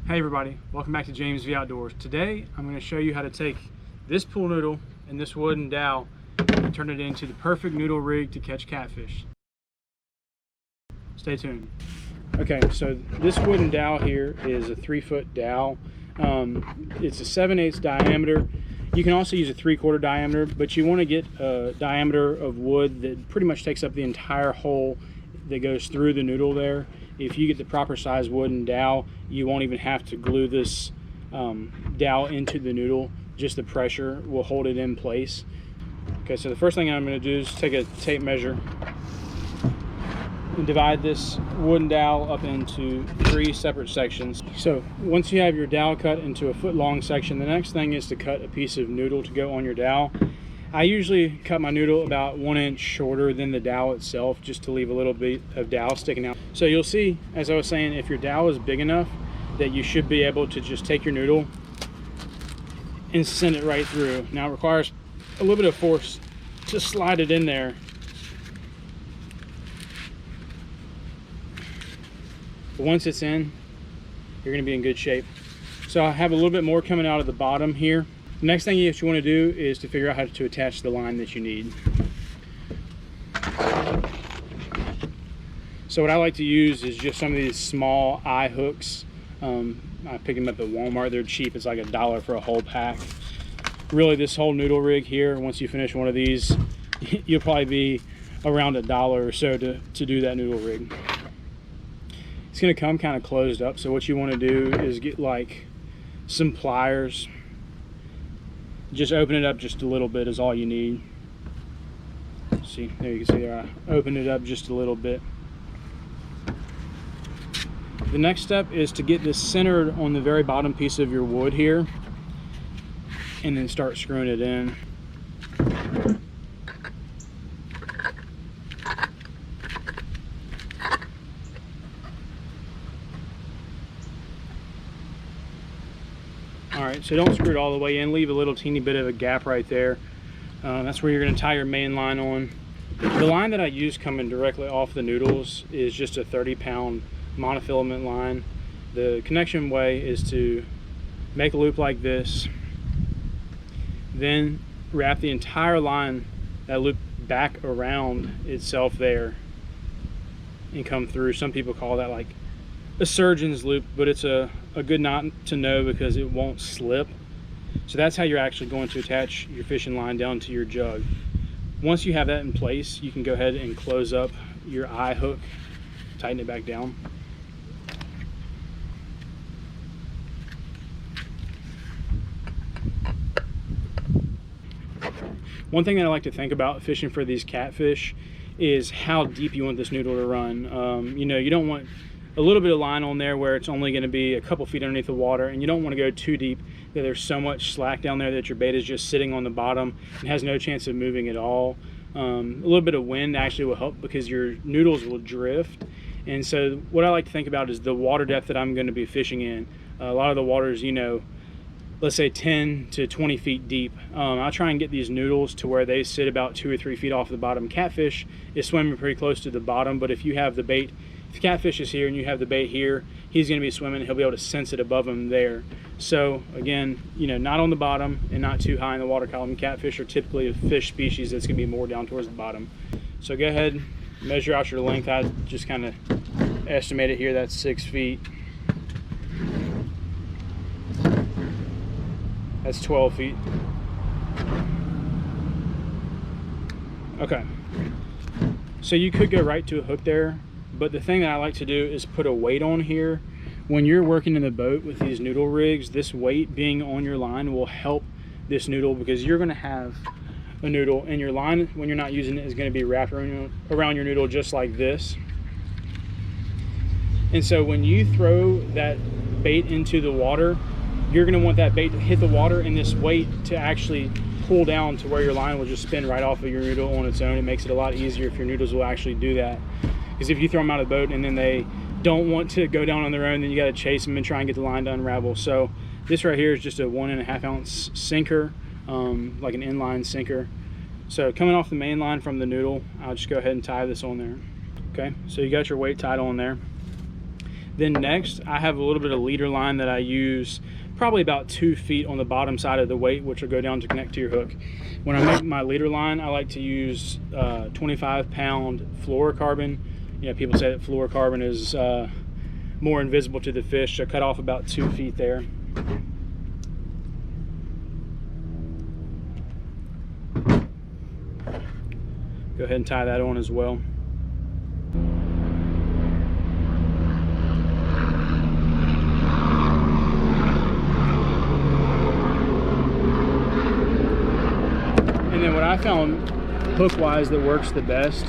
Hey everybody, welcome back to James V Outdoors. Today I'm going to show you how to take this pool noodle and this wooden dowel and turn it into the perfect noodle rig to catch catfish. Stay tuned. Okay, so this wooden dowel here is a 3-foot dowel. It's a 7/8 diameter. You can also use a 3/4 diameter, but you want to get a diameter of wood that pretty much takes up the entire hole that goes through the noodle there. If you get the proper size wooden dowel, you won't even have to glue this dowel into the noodle. Just the pressure will hold it in place. Okay, so the first thing I'm going to do is take a tape measure and divide this wooden dowel up into 3 separate sections. So once you have your dowel cut into a 1-foot-long section, the next thing is to cut a piece of noodle to go on your dowel. I usually cut my noodle about 1 inch shorter than the dowel itself, just to leave a little bit of dowel sticking out. So you'll see, as I was saying, if your dowel is big enough, that you should be able to just take your noodle and send it right through. Now it requires a little bit of force to slide it in there. But once it's in, you're going to be in good shape. So I have a little bit more coming out of the bottom here. The next thing you want to do is to figure out how to attach the line that you need. So what I like to use is just some of these small eye hooks. I pick them up at Walmart. They're cheap. It's like $1 for a whole pack. Really, this whole noodle rig here, once you finish one of these, you'll probably be around $1 or so to do that noodle rig. It's going to come kind of closed up, so what you want to do is get like some pliers. Just open it up just a little bit is all you need. See, there you can see there, I opened it up just a little bit. The next step is to get this centered on the very bottom piece of your wood here, and then start screwing it in. Alright, so don't screw it all the way in. Leave a little teeny bit of a gap right there. That's where you're going to tie your main line on. The line that I use coming directly off the noodles is just a 30-pound monofilament line. The connection way is to make a loop like this, then wrap the entire line, that loop, back around itself there and come through. Some people call that like a surgeon's loop, but it's a good knot to know because it won't slip. So that's how you're actually going to attach your fishing line down to your jug. Once you have that in place, you can go ahead and close up your eye hook, tighten it back down. One thing that I like to think about fishing for these catfish is how deep you want this noodle to run. You know, you don't want a little bit of line on there where it's only going to be a couple feet underneath the water, and you don't want to go too deep that there's so much slack down there that your bait is just sitting on the bottom and has no chance of moving at all. A little bit of wind actually will help because your noodles will drift. And so what I like to think about is the water depth that I'm going to be fishing in. A lot of the waters, you know, let's say 10 to 20 feet deep. I'll try and get these noodles to where they sit about 2 or 3 feet off the bottom. Catfish is swimming pretty close to the bottom, but if you have the bait, if the catfish is here and you have the bait here, he's going to be swimming. He'll be able to sense it above him there. So again, you know, not on the bottom and not too high in the water column. Catfish are typically a fish species that's going to be more down towards the bottom. So go ahead, measure out your length. I just kind of estimate it here. That's 6 feet. That's 12 feet. Okay. So you could go right to a hook there, but the thing that I like to do is put a weight on here. When you're working in the boat with these noodle rigs, this weight being on your line will help this noodle, because you're going to have a noodle and your line, when you're not using it, is going to be wrapped around your noodle just like this. And so when you throw that bait into the water, you're going to want that bait to hit the water and this weight to actually pull down to where your line will just spin right off of your noodle on its own. It makes it a lot easier if your noodles will actually do that. Because if you throw them out of the boat and then they don't want to go down on their own, then you got to chase them and try and get the line to unravel. So this right here is just a 1.5 ounce sinker, like an inline sinker. So coming off the main line from the noodle, I'll just go ahead and tie this on there. Okay, so you got your weight tied on there. Then next, I have a little bit of leader line that I use, probably about 2 feet on the bottom side of the weight, which will go down to connect to your hook. When I make my leader line, I like to use 25-pound fluorocarbon. You know, people say that fluorocarbon is more invisible to the fish, so cut off about 2 feet there. Go ahead and tie that on as well. And then what I found hook-wise that works the best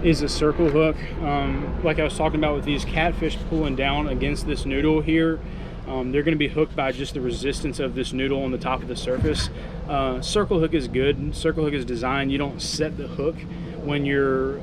is a circle hook. Like I was talking about with these catfish pulling down against this noodle here, they're going to be hooked by just the resistance of this noodle on the top of the surface. Circle hook is good. Circle hook is designed, you don't set the hook when you're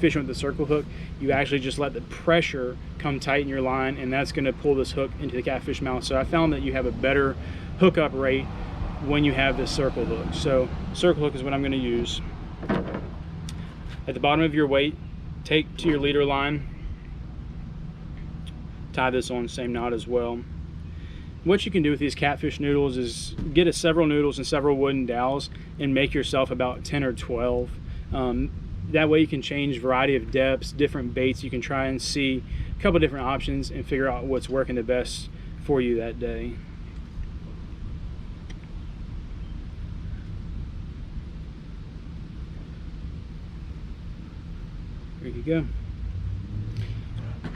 fishing with the circle hook. You actually just let the pressure come tight in your line, and that's going to pull this hook into the catfish mouth. So I found that you have a better hookup rate when you have this circle hook. So circle hook is what I'm going to use. At the bottom of your weight, take to your leader line, tie this on, same knot as well. What you can do with these catfish noodles is get several noodles and several wooden dowels and make yourself about 10 or 12. That way you can change variety of depths, different baits. You can try and see a couple different options and figure out what's working the best for you that day. There you go.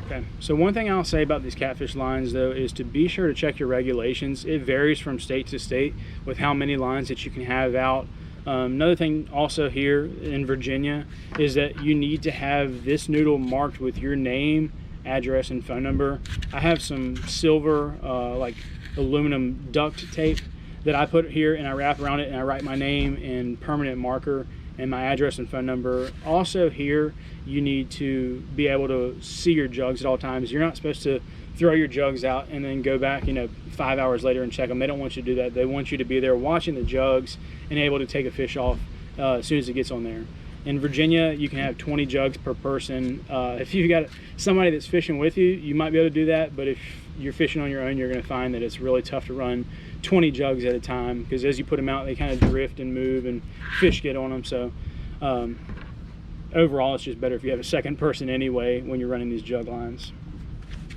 Okay, so one thing I'll say about these catfish lines though is to be sure to check your regulations. It varies from state to state with how many lines that you can have out. Another thing also here in Virginia is that you need to have this noodle marked with your name, address, and phone number. I have some silver like aluminum duct tape that I put here, and I wrap around it and I write my name in permanent marker and my address and phone number. Also here, you need to be able to see your jugs at all times. You're not supposed to throw your jugs out and then go back, 5 hours later and check them. They don't want you to do that. They want you to be there watching the jugs and able to take a fish off as soon as it gets on there. In Virginia, you can have 20 jugs per person. If you've got somebody that's fishing with you, you might be able to do that, but if you're fishing on your own, you're gonna find that it's really tough to run 20 jugs at a time, because as you put them out, they kind of drift and move and fish get on them. So overall, it's just better if you have a second person anyway when you're running these jug lines.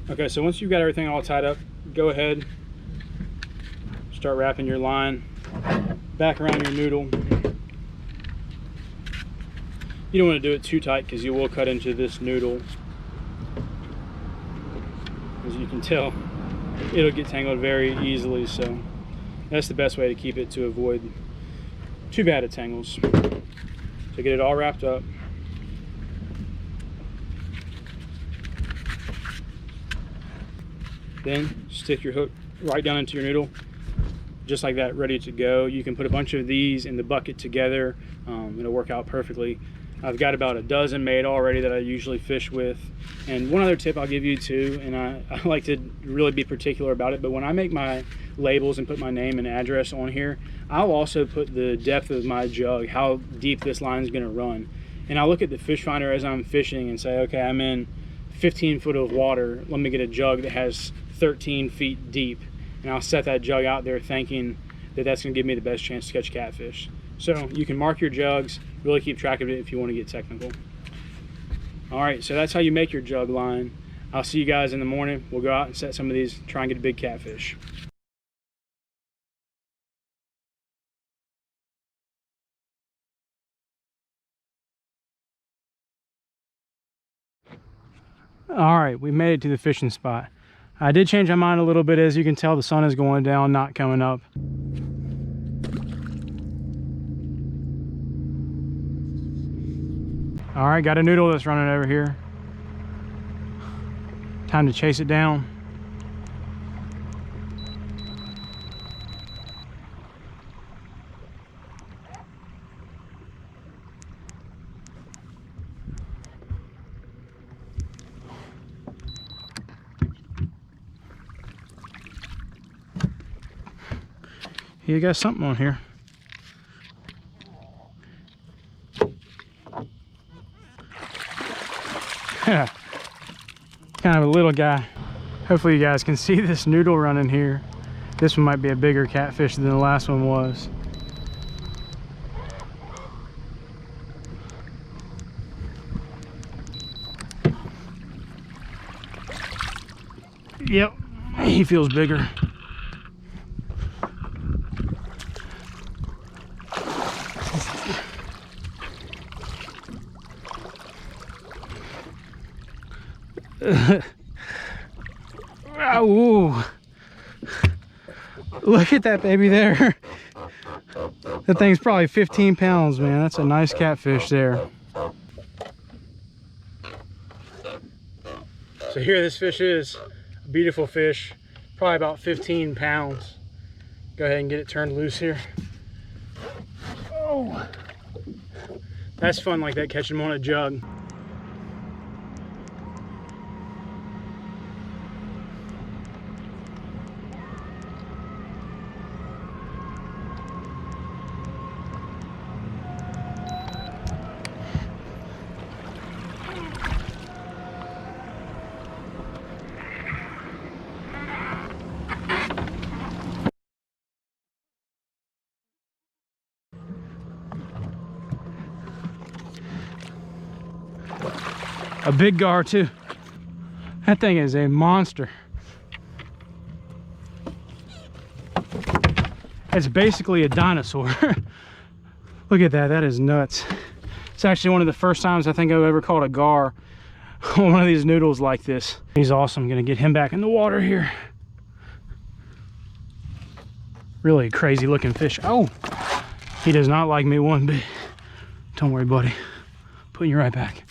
Okay, so once you've got everything all tied up, go ahead, start wrapping your line back around your noodle. You don't want to do it too tight because you will cut into this noodle. As you can tell, it'll get tangled very easily, so that's the best way to keep it to avoid too bad of tangles. So get it all wrapped up. Then stick your hook right down into your noodle, just like that, ready to go. You can put a bunch of these in the bucket together. It'll work out perfectly. I've got about a dozen made already that I usually fish with. And one other tip I'll give you too, and I like to really be particular about it, but when I make my labels and put my name and address on here, I'll also put the depth of my jug, how deep this line is going to run. And I'll look at the fish finder as I'm fishing and say, okay, I'm in 15 foot of water. Let me get a jug that has 13 feet deep. And I'll set that jug out there thinking that that's going to give me the best chance to catch catfish. So you can mark your jugs, really keep track of it if you want to get technical. All right, so that's how you make your jug line. I'll see you guys in the morning. We'll go out and set some of these, try and get a big catfish. All right, we made it to the fishing spot. I did change my mind a little bit. As you can tell, the sun is going down, not coming up. All right, got a noodle that's running over here. Time to chase it down. You got something on here. Kind of a little guy. Hopefully you guys can see this noodle running here. This one might be a bigger catfish than the last one was. Yep, he feels bigger. Ooh. Look at that baby there. That thing's probably 15 pounds, man. That's a nice catfish there. So here this fish is, a beautiful fish, probably about 15 pounds. Go ahead and get it turned loose here. Oh, that's fun like that, catching them on a jug. A big gar too. That thing is a monster. It's basically a dinosaur. Look at that, that is nuts. It's actually one of the first times I think I've ever caught a gar on one of these noodles like this. He's awesome. I'm gonna get him back in the water here. Really crazy looking fish. Oh, he does not like me one bit. Don't worry, buddy. Putting you right back.